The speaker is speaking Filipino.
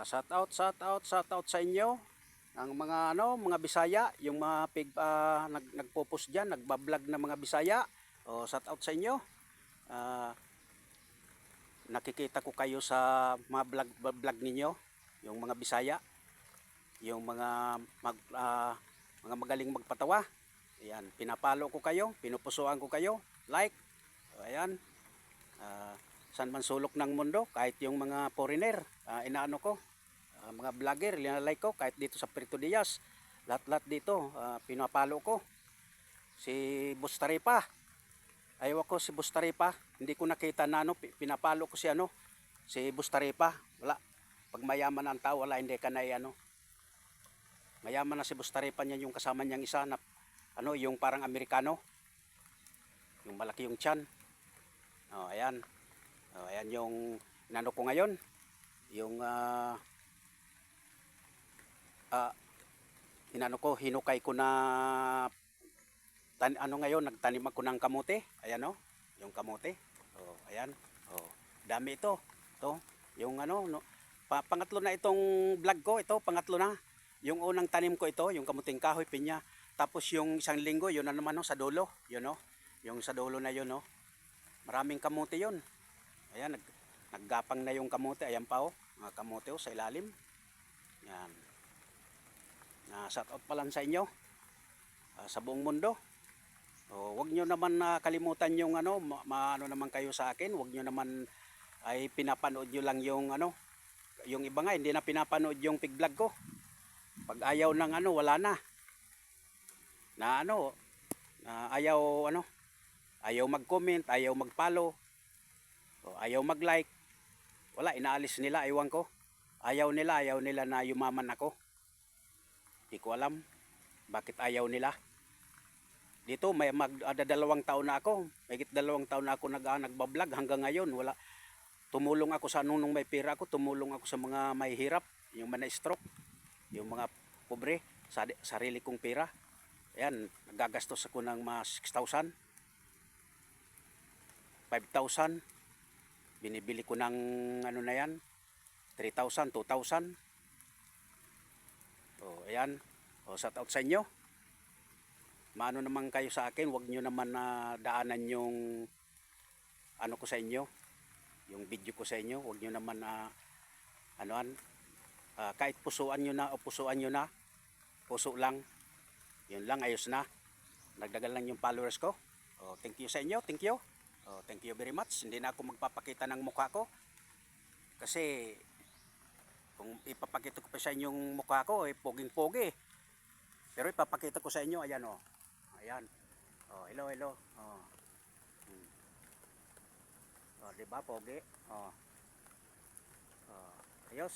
Shout out sa inyo. Ang mga mga Bisaya, yung mga nagpo-post diyan, nagba-vlog na mga Bisaya. Shout out sa inyo. Nakikita ko kayo sa mga vlog ninyo, yung mga Bisaya, yung mga magaling magpatawa. Ayan, pinapalo ko kayo, pinupusuan ko kayo, like. Ayan. Saan man sulok ng mundo, kahit yung mga foreigner, inaano ko. Mga vlogger, linalike ko kahit dito sa Puerto Diaz, lahat dito pinapalo ko. Si Bustaripa, ayaw ko si Bustaripa, hindi ko nakita na pinapalo ko si Bustaripa. Wala, pag mayaman ang tao, wala, hindi ka na mayaman na si Bustaripa, niya yung kasama niyang isa na yung parang Amerikano, yung malaki yung tiyan. Ayan, ayan yung inano ko ngayon, yung hinukay ko na ngayon, nagtanim ako ng kamote. Ayan yung kamote. Ayan. Dami ito. Yung pangatlo na itong vlog ko, ito pangatlo na. Yung unang tanim ko ito, yung kamuting kahoy pinya. Tapos yung isang linggo, yun na naman sa dulo, yung sa dulo na yun, maraming kamote yun. Ayan, naggapang na yung kamote. Ayan pa mga kamote sa ilalim. Yan. Shout out pa lang sa inyo sa buong mundo. Huwag nyo naman kalimutan yung maano naman kayo sa akin. Huwag nyo naman ay pinapanood nyo lang yung yung iba nga hindi na pinapanood yung pig vlog ko. Pag ayaw ng wala na. Ayaw mag-comment, ayaw mag-follow, ayaw mag-like. Wala, inaalis nila, iwan ko. Ayaw nila na yumaman ako. Di ko alam bakit ayaw nila. Dito may dalawang taon na ako. Mahigit 2 taon na ako nagbablog hanggang ngayon. Wala. Tumulong ako sa nung may pera ako, tumulong ako sa mga may hirap, yung mga stroke, yung mga pobre, sarili kong pera. Ayan, nagagastos ako ng mga 6,000, 5,000. Binibili ko ng na yan, 3,000, 2,000. Ayan. Shout out sa inyo. Maano naman kayo sa akin, huwag nyo naman daanan yung ko sa inyo, yung video ko sa inyo. Huwag nyo naman kahit pusuan nyo na o pusuan nyo na, puso lang, yun lang, ayos na. Nagdagal lang yung followers ko. Thank you sa inyo, thank you. Thank you very much. Hindi na ako magpapakita ng mukha ko kasi kung ipapakita ko pa sa inyo yung mukha ko, poging-pogi. Pero ipapakita ko sa inyo, ayan Ayan. Hello. Diba, pogi? Ayos.